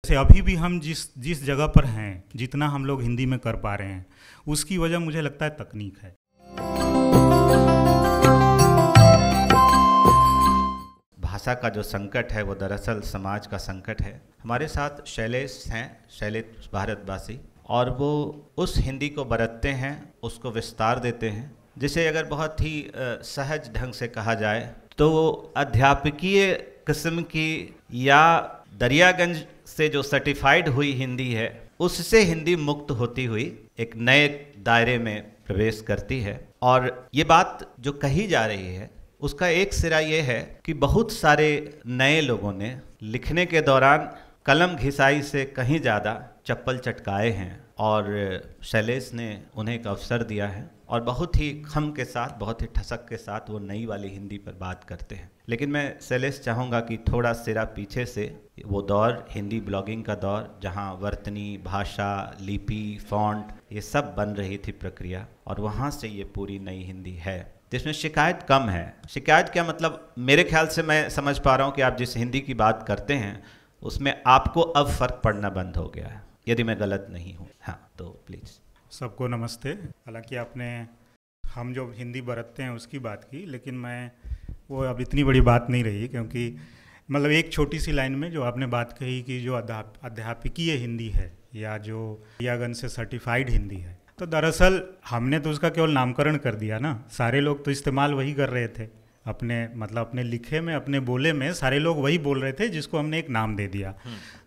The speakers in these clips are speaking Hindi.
जैसे अभी भी हम जिस जिस जगह पर हैं, जितना हम लोग हिंदी में कर पा रहे हैं, उसकी वजह मुझे लगता है तकनीक है। भाषा का जो संकट है वो दरअसल समाज का संकट है। हमारे साथ शैलेश हैं, शैलेश भारतवासी, और वो उस हिंदी को बरतते हैं, उसको विस्तार देते हैं, जिसे अगर बहुत ही सहज ढंग से कहा जाए तो अध्यापकीय किस्म की या दरियागंज से जो सर्टिफाइड हुई हिंदी है उससे हिंदी मुक्त होती हुई एक नए दायरे में प्रवेश करती है। और ये बात जो कही जा रही है उसका एक सिरा ये है कि बहुत सारे नए लोगों ने लिखने के दौरान कलम घिसाई से कहीं ज़्यादा चप्पल चटकाए हैं, और शैलेश ने उन्हें एक अवसर दिया है और बहुत ही खम के साथ, बहुत ही ठसक के साथ वो नई वाली हिंदी पर बात करते हैं। लेकिन मैं शैलेश चाहूँगा कि थोड़ा सिरा पीछे से वो दौर, हिंदी ब्लॉगिंग का दौर, जहाँ वर्तनी, भाषा, लिपि, फॉन्ट ये सब बन रही थी प्रक्रिया, और वहाँ से ये पूरी नई हिंदी है जिसमें शिकायत कम है। शिकायत क्या मतलब, मेरे ख्याल से मैं समझ पा रहा हूँ कि आप जिस हिंदी की बात करते हैं उसमें आपको अब फ़र्क पड़ना बंद हो गया है, यदि मैं गलत नहीं हूँ। हाँ, तो प्लीज़। सबको नमस्ते। हालांकि आपने हम जो हिंदी बरतते हैं उसकी बात की, लेकिन मैं वो अब इतनी बड़ी बात नहीं रही, क्योंकि मतलब एक छोटी सी लाइन में जो आपने बात कही कि जो अध्यापकीय हिंदी है या जो दरियागंज से सर्टिफाइड हिंदी है, तो दरअसल हमने तो उसका केवल नामकरण कर दिया ना। सारे लोग तो इस्तेमाल वही कर रहे थे अपने, मतलब अपने लिखे में, अपने बोले में सारे लोग वही बोल रहे थे जिसको हमने एक नाम दे दिया।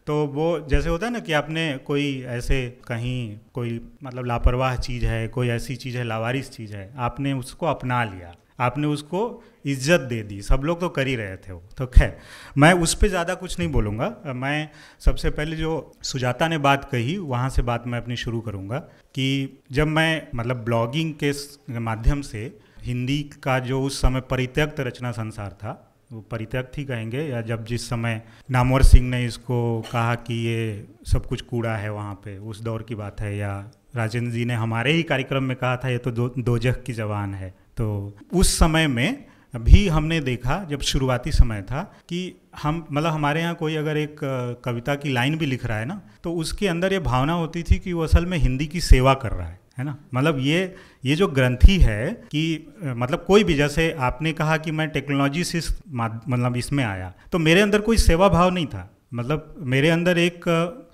तो वो जैसे होता है ना कि आपने कोई ऐसे कहीं कोई मतलब लापरवाह चीज़ है, कोई ऐसी चीज़ है, लावारिस चीज़ है, आपने उसको अपना लिया, आपने उसको इज्जत दे दी। सब लोग तो कर ही रहे थे वो। तो खैर मैं उस पर ज़्यादा कुछ नहीं बोलूँगा। मैं सबसे पहले जो सुजाता ने बात कही वहाँ से बात मैं अपनी शुरू करूँगा कि जब मैं मतलब ब्लॉगिंग के माध्यम से हिंदी का जो उस समय परित्यक्त रचना संसार था, वो परित्यक्त ही कहेंगे, या जब जिस समय नामवर सिंह ने इसको कहा कि ये सब कुछ कूड़ा है वहाँ पे, उस दौर की बात है, या राजेंद्र जी ने हमारे ही कार्यक्रम में कहा था ये तो दोजख की जबान है। तो उस समय में भी हमने देखा, जब शुरुआती समय था, कि हम मतलब हमारे यहाँ कोई अगर एक कविता की लाइन भी लिख रहा है ना, तो उसके अंदर ये भावना होती थी कि वो असल में हिंदी की सेवा कर रहा है ना। मतलब ये जो ग्रंथि है कि मतलब कोई भी, जैसे आपने कहा कि मैं टेक्नोलॉजी से मतलब इसमें आया, तो मेरे अंदर कोई सेवा भाव नहीं था। मतलब मेरे अंदर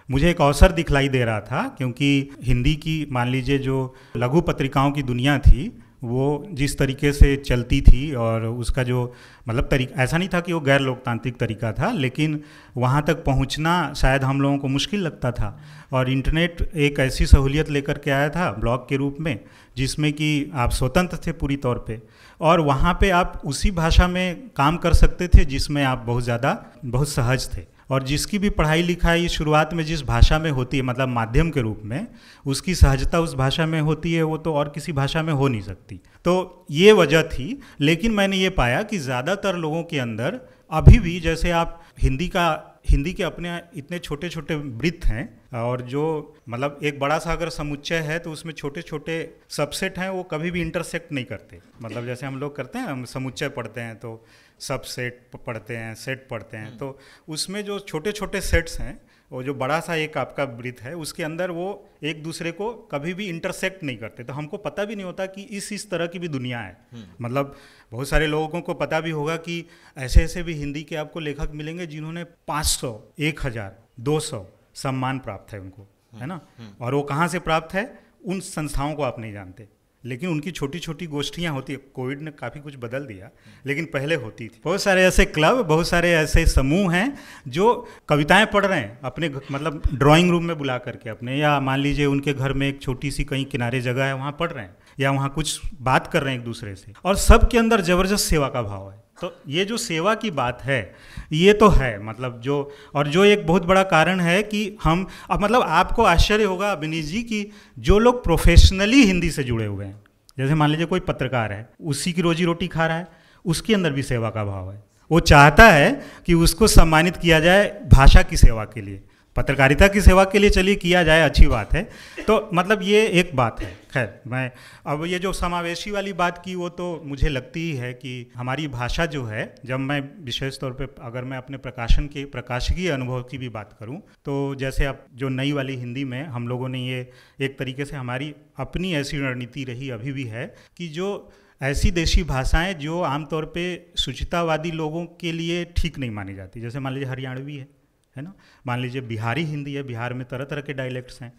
मुझे एक अवसर दिखलाई दे रहा था, क्योंकि हिंदी की मान लीजिए जो लघु पत्रिकाओं की दुनिया थी वो जिस तरीके से चलती थी, और उसका जो मतलब तरीका ऐसा नहीं था कि वो गैर लोकतांत्रिक तरीका था, लेकिन वहाँ तक पहुँचना शायद हम लोगों को मुश्किल लगता था। और इंटरनेट एक ऐसी सहूलियत लेकर के आया था ब्लॉग के रूप में, जिसमें कि आप स्वतंत्र थे पूरी तौर पे, और वहाँ पे आप उसी भाषा में काम कर सकते थे जिसमें आप बहुत सहज थे। और जिसकी भी पढ़ाई लिखाई शुरुआत में जिस भाषा में होती है, मतलब माध्यम के रूप में, उसकी सहजता उस भाषा में होती है, वो तो और किसी भाषा में हो नहीं सकती। तो ये वजह थी। लेकिन मैंने ये पाया कि ज़्यादातर लोगों के अंदर अभी भी, जैसे आप हिंदी के अपने इतने छोटे छोटे वृत्त हैं, और जो मतलब एक बड़ा सा अगर समुच्चय है तो उसमें छोटे छोटे सबसेट हैं, वो कभी भी इंटरसेक्ट नहीं करते। मतलब जैसे हम लोग करते हैं, हम समुच्चय पढ़ते हैं तो सबसेट पढ़ते हैं, सेट पढ़ते हैं, तो उसमें जो छोटे छोटे सेट्स हैं, वो जो बड़ा सा एक आपका वृत्त है, उसके अंदर वो एक दूसरे को कभी भी इंटरसेक्ट नहीं करते। तो हमको पता भी नहीं होता कि इस तरह की भी दुनिया है। मतलब बहुत सारे लोगों को पता भी होगा कि ऐसे ऐसे भी हिंदी के आपको लेखक मिलेंगे जिन्होंने 500, 1000, 200 सम्मान प्राप्त है उनको, है ना। और वो कहाँ से प्राप्त है, उन संस्थाओं को आप नहीं जानते, लेकिन उनकी छोटी छोटी गोष्ठियाँ होती है। कोविड ने काफ़ी कुछ बदल दिया, लेकिन पहले होती थी। बहुत सारे ऐसे क्लब, बहुत सारे ऐसे समूह हैं जो कविताएं पढ़ रहे हैं अपने मतलब ड्राइंग रूम में बुला करके अपने, या मान लीजिए उनके घर में एक छोटी सी कहीं किनारे जगह है, वहाँ पढ़ रहे हैं, या वहाँ कुछ बात कर रहे हैं एक दूसरे से, और सब के अंदर ज़बरदस्त सेवा का भाव है। तो ये जो सेवा की बात है, ये तो है मतलब जो एक बहुत बड़ा कारण है कि हम अब मतलब आपको आश्चर्य होगा अभिनीत जी कि जो लोग प्रोफेशनली हिंदी से जुड़े हुए हैं, जैसे मान लीजिए कोई पत्रकार है, उसी की रोजी रोटी खा रहा है, उसके अंदर भी सेवा का भाव है। वो चाहता है कि उसको सम्मानित किया जाए भाषा की सेवा के लिए। पत्रकारिता की सेवा के लिए चलिए किया जाए, अच्छी बात है। तो मतलब ये एक बात है। खैर, मैं अब ये जो समावेशी वाली बात की वो तो मुझे लगती ही है कि हमारी भाषा जो है, जब मैं विशेष तौर पे अगर मैं अपने प्रकाशिकीय अनुभव की भी बात करूं, तो जैसे अब जो नई वाली हिंदी में हम लोगों ने ये एक तरीके से हमारी अपनी ऐसी रणनीति रही, अभी भी है, कि जो ऐसी देशी भाषाएं जो आमतौर पे सुचितावादी लोगों के लिए ठीक नहीं मानी जाती, जैसे मान लीजिए हरियाणवी है ना, मान लीजिए बिहारी हिंदी है, बिहार में तरह तरह के डायलेक्ट्स हैं,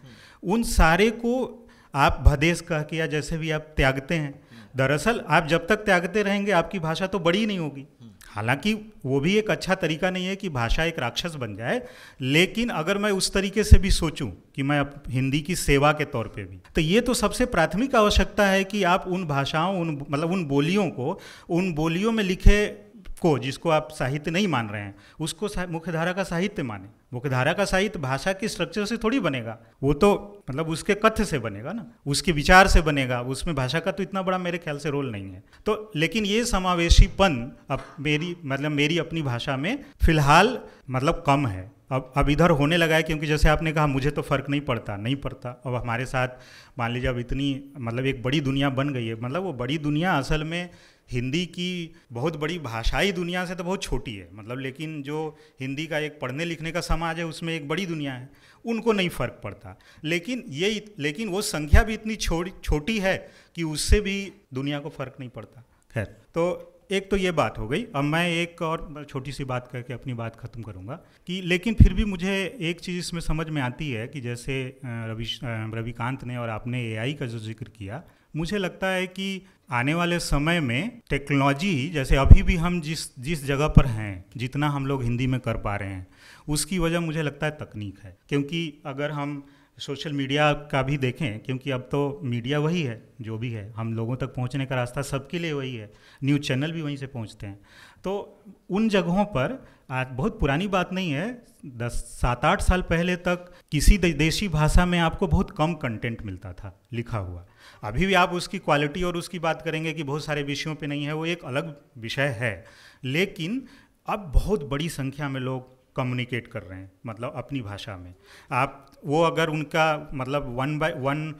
उन सारे को आप भदेश कह के या जैसे भी आप त्यागते हैं, दरअसल आप जब तक त्यागते रहेंगे आपकी भाषा तो बड़ी ही नहीं होगी। हालांकि वो भी एक अच्छा तरीका नहीं है कि भाषा एक राक्षस बन जाए, लेकिन अगर मैं उस तरीके से भी सोचूं कि मैं हिंदी की सेवा के तौर पे भी, तो ये तो सबसे प्राथमिक आवश्यकता है कि आप उन भाषाओं, मतलब उन बोलियों को, उन बोलियों में लिखे को जिसको आप साहित्य नहीं मान रहे हैं उसको मुख्यधारा का साहित्य माने। मुख्यधारा का साहित्य भाषा के स्ट्रक्चर से थोड़ी बनेगा, वो तो मतलब उसके कथ्य से बनेगा ना, उसके विचार से बनेगा, उसमें भाषा का तो इतना बड़ा मेरे ख्याल से रोल नहीं है। तो लेकिन ये समावेशीपन अब मेरी अपनी भाषा में फिलहाल मतलब कम है, अब इधर होने लगा है, क्योंकि जैसे आपने कहा मुझे तो फ़र्क नहीं पड़ता। अब हमारे साथ मान लीजिए अब इतनी मतलब एक बड़ी दुनिया बन गई है, मतलब वो बड़ी दुनिया असल में हिंदी की बहुत बड़ी भाषाई दुनिया से तो बहुत छोटी है, मतलब लेकिन जो हिंदी का एक पढ़ने लिखने का समाज है उसमें एक बड़ी दुनिया है, उनको नहीं फ़र्क पड़ता। लेकिन वो संख्या भी इतनी छोटी है कि उससे भी दुनिया को फ़र्क नहीं पड़ता। खैर, तो एक तो ये बात हो गई। अब मैं एक और छोटी सी बात करके अपनी बात ख़त्म करूँगा कि लेकिन फिर भी मुझे एक चीज़ इसमें समझ में आती है कि जैसे रविकांत ने और आपने एआई का जो जिक्र किया, मुझे लगता है कि आने वाले समय में टेक्नोलॉजी, जैसे अभी भी हम जिस जगह पर हैं, जितना हम लोग हिंदी में कर पा रहे हैं, उसकी वजह मुझे लगता है तकनीक है। क्योंकि अगर हम सोशल मीडिया का भी देखें, क्योंकि अब तो मीडिया वही है जो भी है, हम लोगों तक पहुंचने का रास्ता सबके लिए वही है, न्यूज़ चैनल भी वहीं से पहुंचते हैं। तो उन जगहों पर आज बहुत पुरानी बात नहीं है, 7-8 साल पहले तक किसी देशी भाषा में आपको बहुत कम कंटेंट मिलता था लिखा हुआ। अभी भी आप उसकी क्वालिटी और उसकी बात करेंगे कि बहुत सारे विषयों पे नहीं है, वो एक अलग विषय है, लेकिन अब बहुत बड़ी संख्या में लोग कम्युनिकेट कर रहे हैं, मतलब अपनी भाषा में। आप वो अगर उनका मतलब 1 by 1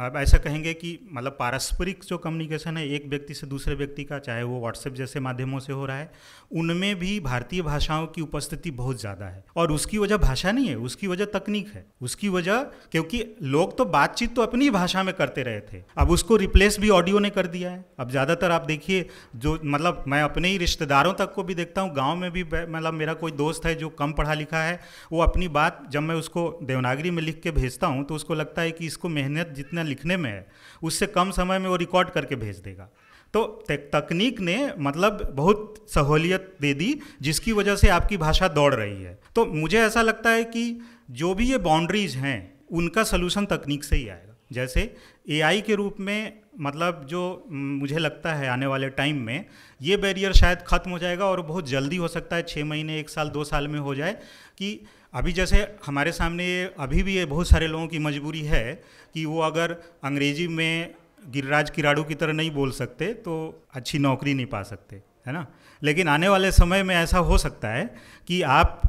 आप ऐसा कहेंगे कि मतलब पारस्परिक जो कम्युनिकेशन है एक व्यक्ति से दूसरे व्यक्ति का, चाहे वो व्हाट्सएप जैसे माध्यमों से हो रहा है, उनमें भी भारतीय भाषाओं की उपस्थिति बहुत ज़्यादा है। और उसकी वजह भाषा नहीं है, उसकी वजह तकनीक है, उसकी वजह क्योंकि लोग तो बातचीत तो अपनी भाषा में करते रहे थे, अब उसको रिप्लेस भी ऑडियो ने कर दिया है। अब ज़्यादातर आप देखिए, जो मतलब मैं अपने ही रिश्तेदारों तक को भी देखता हूँ, गाँव में भी मतलब मेरा कोई दोस्त है जो कम पढ़ा लिखा है, वो अपनी बात जब मैं उसको देवनागरी में लिख के भेजता हूँ तो उसको लगता है कि इसको मेहनत जितना लिखने में है उससे कम समय में वो रिकॉर्ड करके भेज देगा। तो तकनीक ने मतलब बहुत सहूलियत दे दी, जिसकी वजह से आपकी भाषा दौड़ रही है। तो मुझे ऐसा लगता है कि जो भी ये बाउंड्रीज हैं उनका सलूशन तकनीक से ही आएगा। जैसे एआई के रूप में, मतलब जो मुझे लगता है आने वाले टाइम में ये बैरियर शायद ख़त्म हो जाएगा और बहुत जल्दी हो सकता है, 6 महीने 1 साल 2 साल में हो जाए। कि अभी जैसे हमारे सामने अभी भी ये बहुत सारे लोगों की मजबूरी है कि वो अगर अंग्रेजी में गिरिराज किराड़ू की तरह नहीं बोल सकते तो अच्छी नौकरी नहीं पा सकते, है ना। लेकिन आने वाले समय में ऐसा हो सकता है कि आप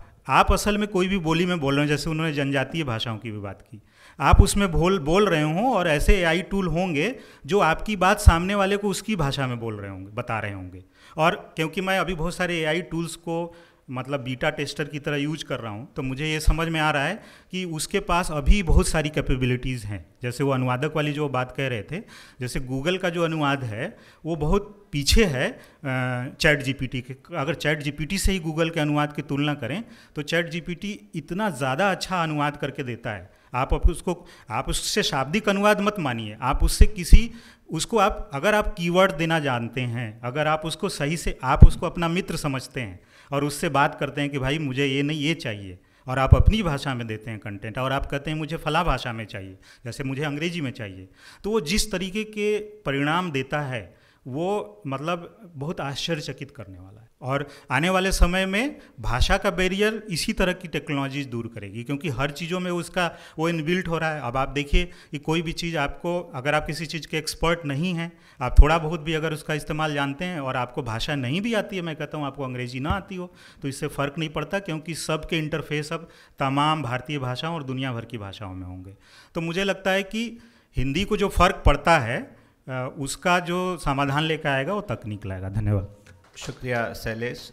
असल में कोई भी बोली में बोल रहे हो, जैसे उन्होंने जनजातीय भाषाओं की भी बात की, आप उसमें बोल रहे हों और ऐसे एआई टूल होंगे जो आपकी बात सामने वाले को उसकी भाषा में बोल रहे होंगे, बता रहे होंगे। और क्योंकि मैं अभी बहुत सारे एआई टूल्स को मतलब बीटा टेस्टर की तरह यूज कर रहा हूँ, तो मुझे ये समझ में आ रहा है कि उसके पास अभी बहुत सारी कैपेबिलिटीज़ हैं। जैसे वो अनुवादक वाली जो बात कह रहे थे, जैसे गूगल का जो अनुवाद है वो बहुत पीछे है चैट जीपीटी के। अगर चैट जीपीटी से ही गूगल के अनुवाद की तुलना करें तो चैट जीपीटी इतना ज़्यादा अच्छा अनुवाद करके देता है। आप उससे शाब्दिक अनुवाद मत मानिए, आप उसको अगर आप कीवर्ड देना जानते हैं, अगर आप उसको सही से आप उसको अपना मित्र समझते हैं और उससे बात करते हैं कि भाई मुझे ये नहीं ये चाहिए, और आप अपनी भाषा में देते हैं कंटेंट, और आप कहते हैं मुझे फला भाषा में चाहिए, जैसे मुझे अंग्रेजी में चाहिए, तो वो जिस तरीके के परिणाम देता है वो मतलब बहुत आश्चर्यचकित करने वाला है। और आने वाले समय में भाषा का बैरियर इसी तरह की टेक्नोलॉजीज दूर करेगी, क्योंकि हर चीज़ों में उसका वो इनबिल्ट हो रहा है। अब आप देखिए कि कोई भी चीज़ आपको, अगर आप किसी चीज़ के एक्सपर्ट नहीं हैं, आप थोड़ा बहुत भी अगर उसका इस्तेमाल जानते हैं और आपको भाषा नहीं भी आती है, मैं कहता हूँ आपको अंग्रेजी ना आती हो, तो इससे फ़र्क नहीं पड़ता, क्योंकि सबके इंटरफेस अब तमाम भारतीय भाषाओं और दुनिया भर की भाषाओं में होंगे। तो मुझे लगता है कि हिंदी को जो फ़र्क पड़ता है उसका जो समाधान लेकर आएगा वो तकनीक लाएगा। धन्यवाद। शुक्रिया शैलेश।